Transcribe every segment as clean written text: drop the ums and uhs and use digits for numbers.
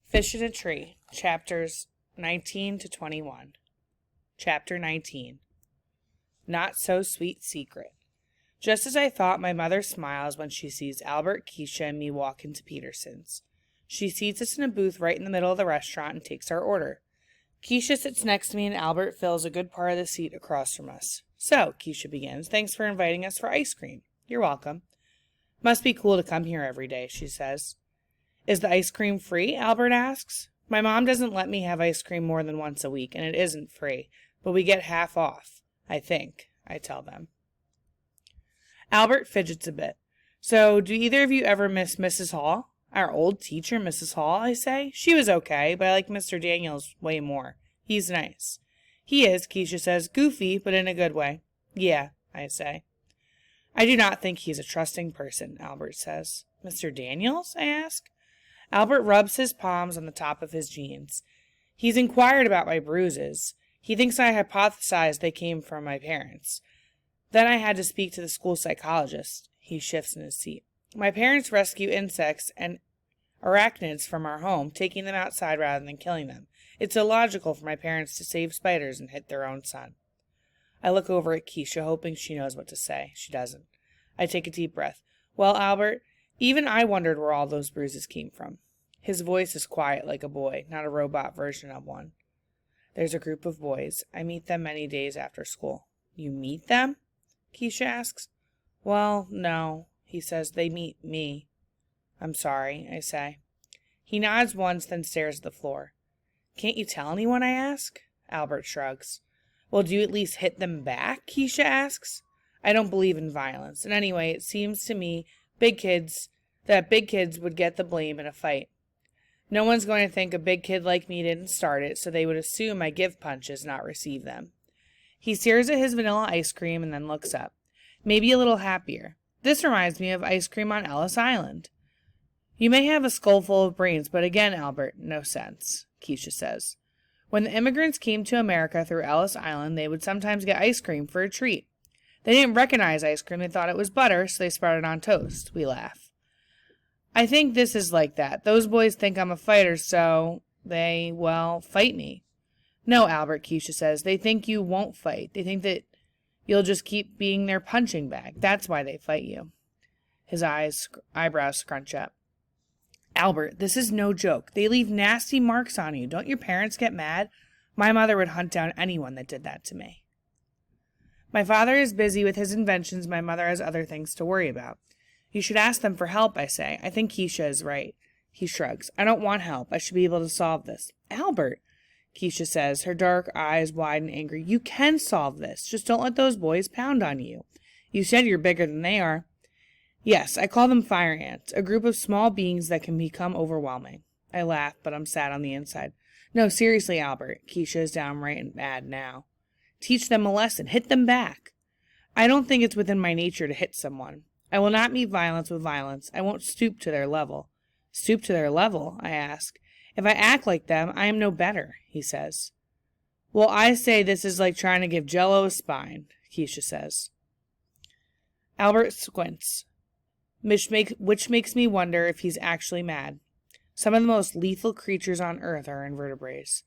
Fish in a Tree, chapters 19 to 21. Chapter 19. Not So Sweet Secret. Just as I thought, my mother smiles when she sees Albert, Keisha, and me walk into Peterson's. She seats us in a booth right in the middle of the restaurant and takes our order. Keisha sits next to me and Albert fills a good part of the seat across from us. So, Keisha begins, thanks for inviting us for ice cream. You're welcome. Must be cool to come here every day, she says. Is the ice cream free? Albert asks. My mom doesn't let me have ice cream more than once a week, and it isn't free, but we get half off, I think, I tell them. Albert fidgets a bit. So, do either of you ever miss Mrs. Hall? Our old teacher, Mrs. Hall, I say. She was okay, but I like Mr. Daniels way more. He's nice. He is, Keisha says, goofy, but in a good way. Yeah, I say. I do not think he's a trusting person, Albert says. Mr. Daniels? I ask. Albert rubs his palms on the top of his jeans. He's inquired about my bruises. He thinks I hypothesized they came from my parents. Then I had to speak to the school psychologist. He shifts in his seat. My parents rescue insects and arachnids from our home, taking them outside rather than killing them. It's illogical for my parents to save spiders and hit their own son. I look over at Keisha, hoping she knows what to say. She doesn't. I take a deep breath. Well, Albert, even I wondered where all those bruises came from. His voice is quiet like a boy, not a robot version of one. There's a group of boys. I meet them many days after school. You meet them? Keisha asks. Well, no, he says. They meet me. I'm sorry, I say. He nods once, then stares at the floor. Can't you tell anyone, I ask? Albert shrugs. Well, do you at least hit them back? Keisha asks. I don't believe in violence, and anyway, it seems to me big kids would get the blame in a fight. No one's going to think a big kid like me didn't start it, so they would assume I give punches, not receive them. He stares at his vanilla ice cream and then looks up, maybe a little happier. This reminds me of ice cream on Ellis Island. You may have a skull full of brains, but again, Albert, no sense, Keisha says. When the immigrants came to America through Ellis Island, they would sometimes get ice cream for a treat. They didn't recognize ice cream, they thought it was butter, so they spread it on toast. We laugh. I think this is like that. Those boys think I'm a fighter, so they, fight me. No, Albert, Keisha says. They think you won't fight. They think that you'll just keep being their punching bag. That's why they fight you. His eyebrows scrunch up. Albert, this is no joke. They leave nasty marks on you. Don't your parents get mad? My mother would hunt down anyone that did that to me. My father is busy with his inventions. My mother has other things to worry about. You should ask them for help, I say. I think Keisha is right. He shrugs. I don't want help. I should be able to solve this. Albert, Keisha says, her dark eyes wide and angry. You can solve this. Just don't let those boys pound on you. You said you're bigger than they are. Yes, I call them fire ants, a group of small beings that can become overwhelming. I laugh, but I'm sad on the inside. No, seriously, Albert. Keisha is downright and mad now. Teach them a lesson. Hit them back. I don't think it's within my nature to hit someone. I will not meet violence with violence. I won't stoop to their level. Stoop to their level, I ask. If I act like them, I am no better, he says. Well, I say this is like trying to give Jell-O a spine, Keisha says. Albert squints, which makes me wonder if he's actually mad. Some of the most lethal creatures on Earth are invertebrates.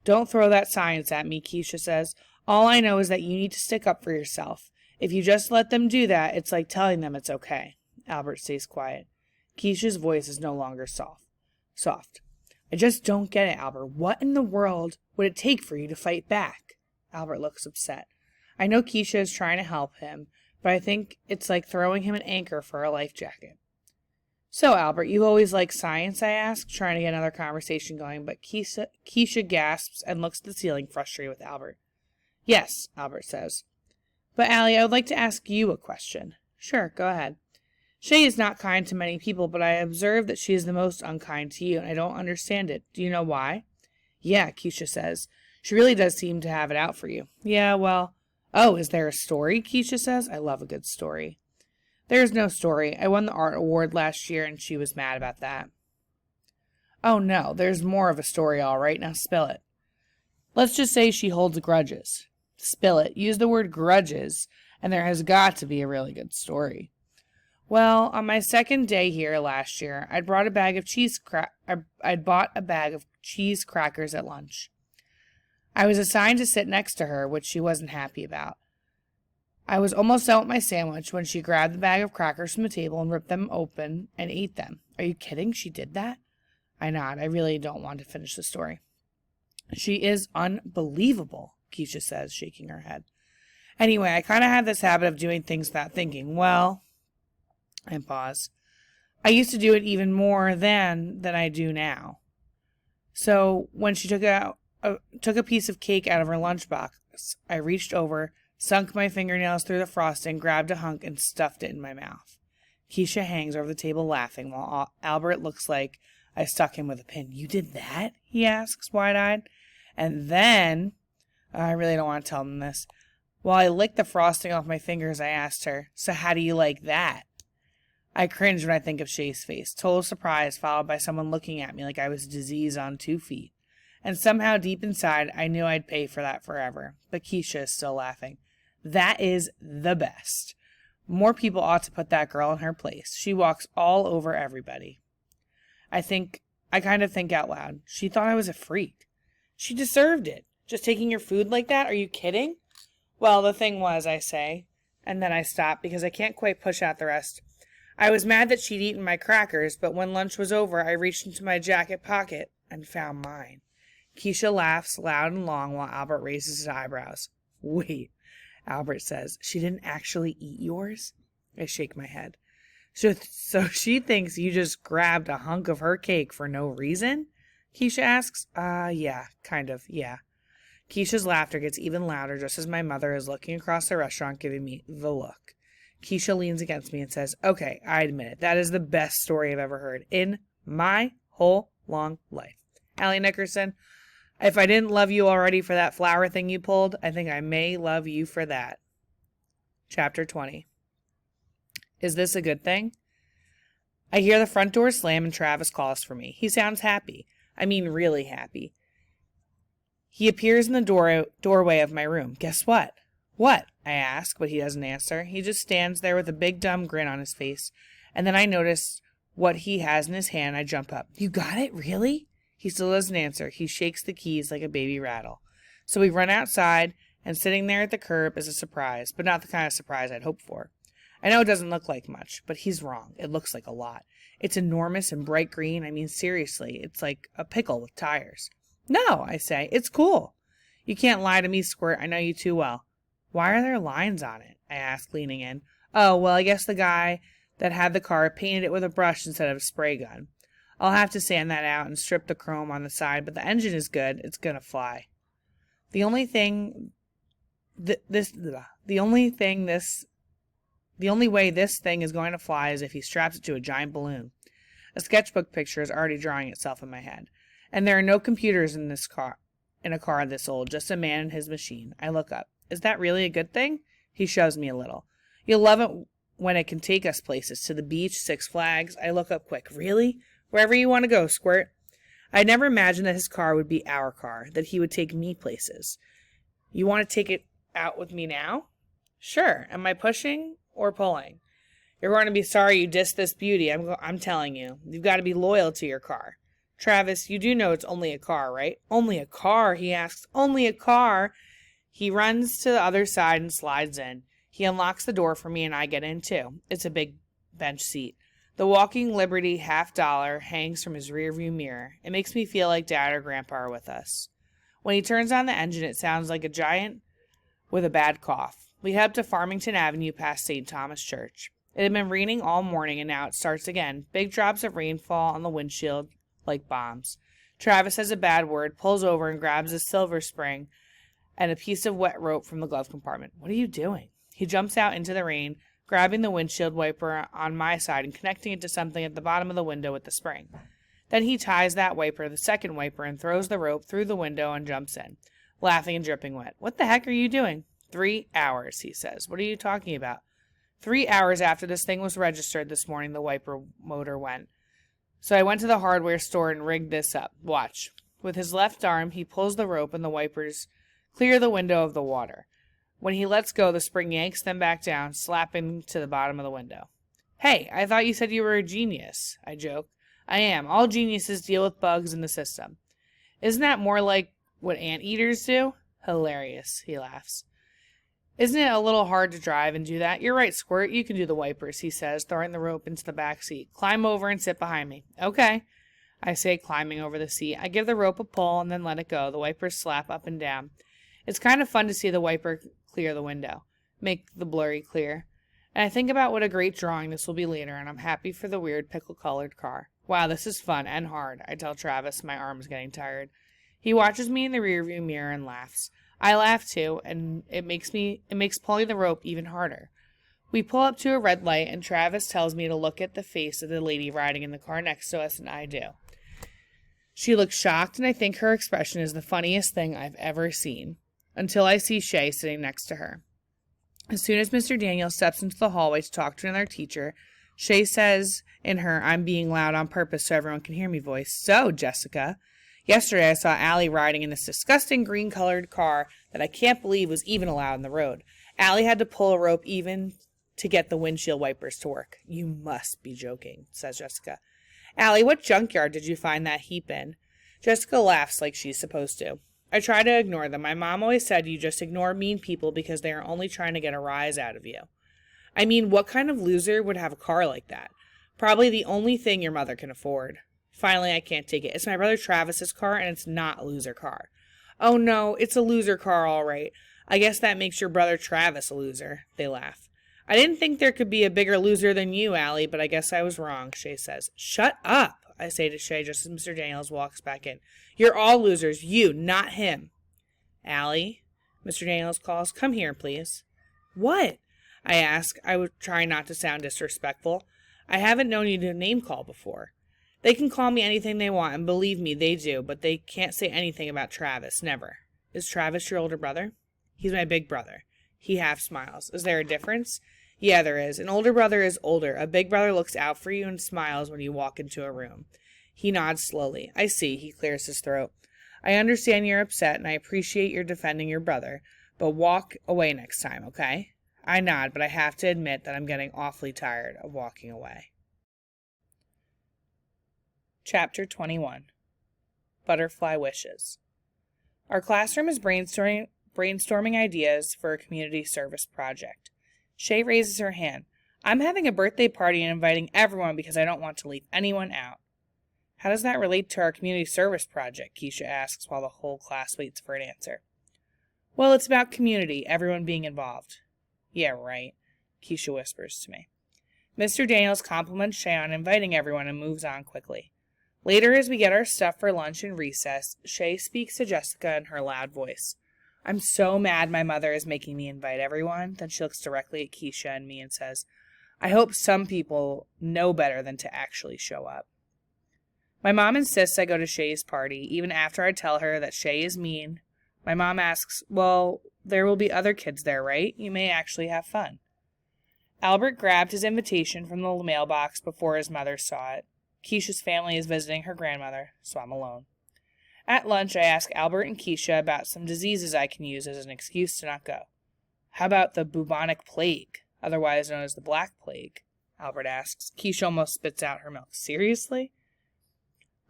Don't throw that science at me, Keisha says. All I know is that you need to stick up for yourself. If you just let them do that, it's like telling them it's okay. Albert stays quiet. Keisha's voice is no longer soft. I just don't get it, Albert. What in the world would it take for you to fight back? Albert looks upset. I know Keisha is trying to help him, but I think it's like throwing him an anchor for a life jacket. So, Albert, you always like science, I ask, trying to get another conversation going, but Keisha gasps and looks at the ceiling, frustrated with Albert. Yes, Albert says. But, Allie, I would like to ask you a question. Sure, go ahead. Shay is not kind to many people, but I observe that she is the most unkind to you, and I don't understand it. Do you know why? Yeah, Keisha says. She really does seem to have it out for you. Yeah, well... Oh, is there a story? Keisha says. I love a good story. There is no story. I won the art award last year, and she was mad about that. Oh, no, there's more of a story, all right. Now spill it. Let's just say she holds grudges. Spill it. Use the word grudges, and there has got to be a really good story. Well, on my second day here last year, I'd bought a bag of cheese crackers at lunch. I was assigned to sit next to her, which she wasn't happy about. I was almost done with my sandwich when she grabbed the bag of crackers from the table and ripped them open and ate them. Are you kidding? She did that? I nod. I really don't want to finish the story. She is unbelievable, Keisha says, shaking her head. Anyway, I kind of have this habit of doing things without thinking. Well, I pause. I used to do it even more than I do now. So when she took a piece of cake out of her lunchbox, I reached over, sunk my fingernails through the frosting, grabbed a hunk, and stuffed it in my mouth. Keisha hangs over the table laughing, while Albert looks like I stuck him with a pin. You did that? He asks, wide-eyed. And then, I really don't want to tell him this. While I licked the frosting off my fingers, I asked her, so how do you like that? I cringe when I think of Shay's face, total surprise followed by someone looking at me like I was diseased on 2 feet. And somehow deep inside, I knew I'd pay for that forever. But Keisha is still laughing. That is the best. More people ought to put that girl in her place. She walks all over everybody. I kind of think out loud. She thought I was a freak. She deserved it. Just taking your food like that? Are you kidding? Well, the thing was, I say, and then I stop because I can't quite push out the rest. I was mad that she'd eaten my crackers, but when lunch was over, I reached into my jacket pocket and found mine. Keisha laughs loud and long while Albert raises his eyebrows. Wait, Albert says, she didn't actually eat yours? I shake my head. So she thinks you just grabbed a hunk of her cake for no reason? Keisha asks. Yeah, kind of, yeah. Keisha's laughter gets even louder just as my mother is looking across the restaurant giving me the look. Keisha leans against me and says, okay, I admit it. That is the best story I've ever heard in my whole long life. Allie Nickerson, if I didn't love you already for that flower thing you pulled, I think I may love you for that. Chapter 20. Is this a good thing? I hear the front door slam and Travis calls for me. He sounds happy. I mean really happy. He appears in the doorway of my room. Guess what? What? I ask, but he doesn't answer. He just stands there with a big dumb grin on his face. And then I notice what he has in his hand. I jump up. You got it? Really? He still doesn't answer. He shakes the keys like a baby rattle. So we run outside, and sitting there at the curb is a surprise, but not the kind of surprise I'd hoped for. I know it doesn't look like much, but he's wrong. It looks like a lot. It's enormous and bright green. I mean, seriously, it's like a pickle with tires. No, I say. It's cool. You can't lie to me, Squirt. I know you too well. Why are there lines on it? I ask, leaning in. Oh, well, I guess the guy that had the car painted it with a brush instead of a spray gun. I'll have to sand that out and strip the chrome on the side, but the engine is good. It's gonna fly. The only way this thing is going to fly is if he straps it to a giant balloon. A sketchbook picture is already drawing itself in my head. And there are no computers in a car this old, just a man and his machine. I look up. Is that really a good thing? He shoves me a little. You'll love it when it can take us places, to the beach, Six Flags. I look up quick. Really? Wherever you want to go, Squirt. I never imagined that his car would be our car, that he would take me places. You want to take it out with me now? Sure. Am I pushing or pulling? You're going to be sorry you dissed this beauty, I'm telling you. You've got to be loyal to your car. Travis, you do know it's only a car, right? Only a car, he asks. Only a car? He runs to the other side and slides in. He unlocks the door for me and I get in too. It's a big bench seat. The Walking Liberty $50 hangs from his rearview mirror. It makes me feel like Dad or Grandpa are with us. When he turns on the engine, it sounds like a giant with a bad cough. We head up to Farmington Avenue past St. Thomas Church. It had been raining all morning and now it starts again. Big drops of rain fall on the windshield like bombs. Travis has a bad word, pulls over and grabs a silver spring and a piece of wet rope from the glove compartment. What are you doing? He jumps out into the rain, grabbing the windshield wiper on my side and connecting it to something at the bottom of the window with the spring. Then he ties that wiper, the second wiper, and throws the rope through the window and jumps in, laughing and dripping wet. What the heck are you doing? 3 hours, he says. What are you talking about? 3 hours after this thing was registered this morning, the wiper motor went. So I went to the hardware store and rigged this up. Watch. With his left arm, he pulls the rope and the wipers clear the window of the water. When he lets go, the spring yanks them back down, slapping to the bottom of the window. Hey, I thought you said you were a genius, I joke. I am. All geniuses deal with bugs in the system. Isn't that more like what anteaters do? Hilarious, he laughs. Isn't it a little hard to drive and do that? You're right, Squirt. You can do the wipers, he says, throwing the rope into the back seat. Climb over and sit behind me. Okay, I say, climbing over the seat. I give the rope a pull and then let it go. The wipers slap up and down. It's kind of fun to see the wiper clear the window, make the blurry clear. And I think about what a great drawing this will be later, and I'm happy for the weird pickle-colored car. Wow, this is fun and hard, I tell Travis, my arm's getting tired. He watches me in the rearview mirror and laughs. I laugh too, and it makes pulling the rope even harder. We pull up to a red light, and Travis tells me to look at the face of the lady riding in the car next to us, and I do. She looks shocked, and I think her expression is the funniest thing I've ever seen, until I see Shay sitting next to her. As soon as Mr. Daniel steps into the hallway to talk to another teacher, Shay says in her "I'm being loud on purpose so everyone can hear me" voice, "So, Jessica, yesterday I saw Allie riding in this disgusting green-colored car that I can't believe was even allowed on the road. Allie had to pull a rope even to get the windshield wipers to work." "You must be joking," says Jessica. "Allie, what junkyard did you find that heap in?" Jessica laughs like she's supposed to. I try to ignore them. My mom always said you just ignore mean people because they are only trying to get a rise out of you. I mean, what kind of loser would have a car like that? Probably the only thing your mother can afford. Finally, I can't take it. It's my brother Travis's car, and it's not a loser car. "Oh no, it's a loser car, all right. I guess that makes your brother Travis a loser." They laugh. "I didn't think there could be a bigger loser than you, Allie, but I guess I was wrong," Shay says. "Shut up," I say to Shay just as Mr. Daniels walks back in. "You're all losers. You, not him." "Allie," Mr. Daniels calls, "come here, please." "What?" I ask. I would try not to sound disrespectful. I haven't known you to name call before. They can call me anything they want, and believe me, they do, but they can't say anything about Travis, never. "Is Travis your older brother?" "He's my big brother." He half smiles. "Is there a difference?" "Yeah, there is. An older brother is older. A big brother looks out for you and smiles when you walk into a room." He nods slowly. "I see," he clears his throat. "I understand you're upset, and I appreciate your defending your brother, but walk away next time, okay?" I nod, but I have to admit that I'm getting awfully tired of walking away. Chapter 21. Butterfly Wishes. Our classroom is brainstorming ideas for a community service project. Shay raises her hand. "I'm having a birthday party and inviting everyone because I don't want to leave anyone out." "How does that relate to our community service project?" Keisha asks while the whole class waits for an answer. "Well, it's about community, everyone being involved." "Yeah, right," Keisha whispers to me. Mr. Daniels compliments Shay on inviting everyone and moves on quickly. Later, as we get our stuff for lunch and recess, Shay speaks to Jessica in her loud voice. "I'm so mad my mother is making me invite everyone." Then she looks directly at Keisha and me and says, "I hope some people know better than to actually show up." My mom insists I go to Shay's party, even after I tell her that Shay is mean. My mom asks, "Well, there will be other kids there, right? You may actually have fun." Albert grabbed his invitation from the mailbox before his mother saw it. Keisha's family is visiting her grandmother, so I'm alone. At lunch, I ask Albert and Keisha about some diseases I can use as an excuse to not go. "How about the bubonic plague, otherwise known as the Black Plague?" Albert asks. Keisha almost spits out her milk. "Seriously?"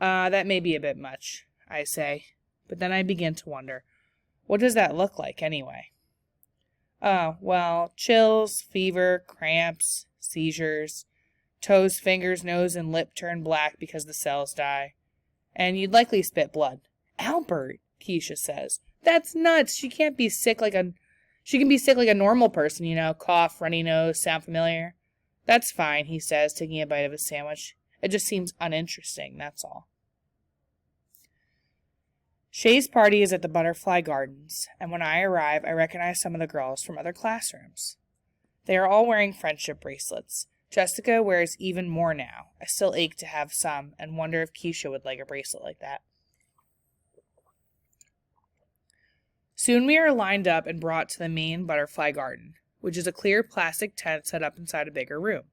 That may be a bit much," I say, but then I begin to wonder, what does that look like anyway? "Oh, well, chills, fever, cramps, seizures, toes, fingers, nose, and lip turn black because the cells die. And you'd likely spit blood." "Albert," Keisha says, "that's nuts. She can be sick like a normal person, you know, cough, runny nose, sound familiar." "That's fine," he says, taking a bite of his sandwich. "It just seems uninteresting, that's all." Shay's party is at the Butterfly Gardens, and when I arrive, I recognize some of the girls from other classrooms. They are all wearing friendship bracelets. Jessica wears even more now. I still ache to have some and wonder if Keisha would like a bracelet like that. Soon we are lined up and brought to the main butterfly garden, which is a clear plastic tent set up inside a bigger room.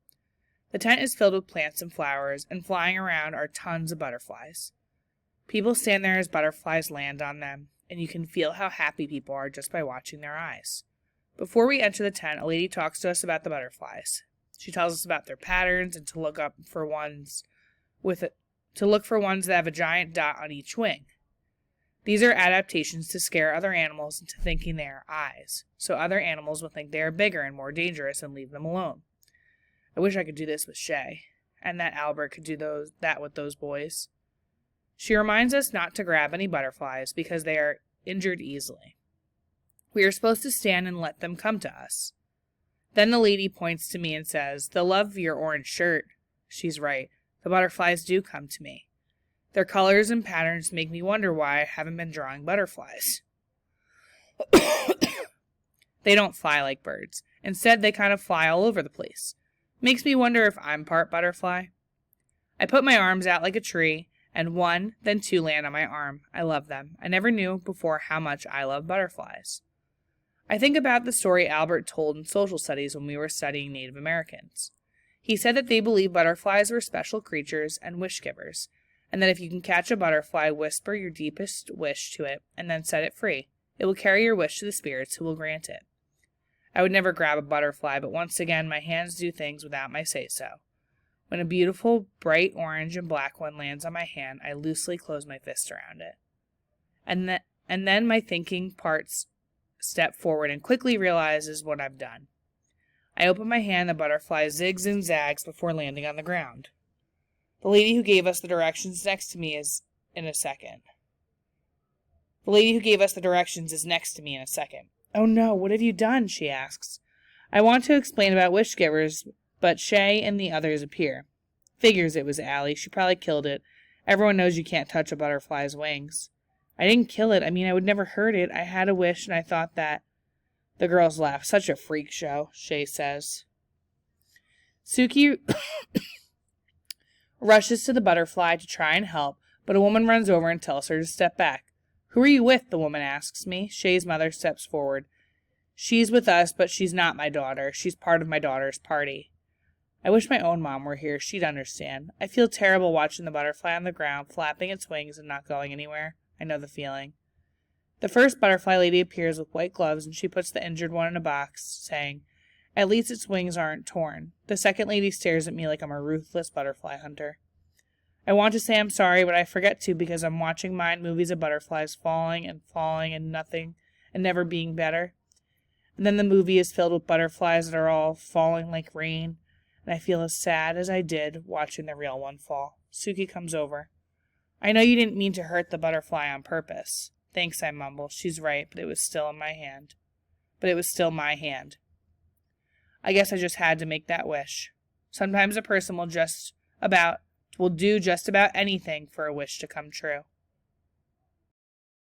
The tent is filled with plants and flowers, and flying around are tons of butterflies. People stand there as butterflies land on them, and you can feel how happy people are just by watching their eyes. Before we enter the tent, a lady talks to us about the butterflies. She tells us about their patterns and to look for ones that have a giant dot on each wing. These are adaptations to scare other animals into thinking they are eyes, so other animals will think they are bigger and more dangerous and leave them alone. I wish I could do this with Shay, and that Albert could do that with those boys. She reminds us not to grab any butterflies because they are injured easily. We are supposed to stand and let them come to us. Then the lady points to me and says, "They'll love your orange shirt." She's right. The butterflies do come to me. Their colors and patterns make me wonder why I haven't been drawing butterflies. They don't fly like birds. Instead, they kind of fly all over the place. Makes me wonder if I'm part butterfly. I put my arms out like a tree, and one, then two land on my arm. I love them. I never knew before how much I love butterflies. I think about the story Albert told in social studies when we were studying Native Americans. He said that they believed butterflies were special creatures and wish givers, and that if you can catch a butterfly, whisper your deepest wish to it, and then set it free. It will carry your wish to the spirits who will grant it. I would never grab a butterfly, but once again my hands do things without my say-so. When a beautiful, bright orange and black one lands on my hand, I loosely close my fist around it. And then my thinking parts step forward and quickly realizes what I've done. I open my hand, the butterfly zigs and zags before landing on the ground. The lady who gave us the directions next to me is next to me in a second. "Oh no, what have you done?" she asks. I want to explain about wish givers, but Shay and the others appear. Figures it was Allie. She probably killed it. Everyone knows you can't touch a butterfly's wings. I didn't kill it. I would never hurt it. I had a wish and I thought that. The girls laugh. Such a freak show, Shay says. Suki rushes to the butterfly to try and help, but a woman runs over and tells her to step back. "Who are you with?" the woman asks me. Shay's mother steps forward. "She's with us, but she's not my daughter. She's part of my daughter's party." I wish my own mom were here. She'd understand. I feel terrible watching the butterfly on the ground, flapping its wings and not going anywhere. I know the feeling. The first butterfly lady appears with white gloves, and she puts the injured one in a box, saying, "At least its wings aren't torn." The second lady stares at me like I'm a ruthless butterfly hunter. I want to say I'm sorry, but I forget to because I'm watching mind movies of butterflies falling and nothing and never being better. And then the movie is filled with butterflies that are all falling like rain, and I feel as sad as I did watching the real one fall. Suki comes over. "I know you didn't mean to hurt the butterfly on purpose." "Thanks," I mumble. She's right, but it was still my hand. I guess I just had to make that wish. Sometimes a person will do just about anything for a wish to come true.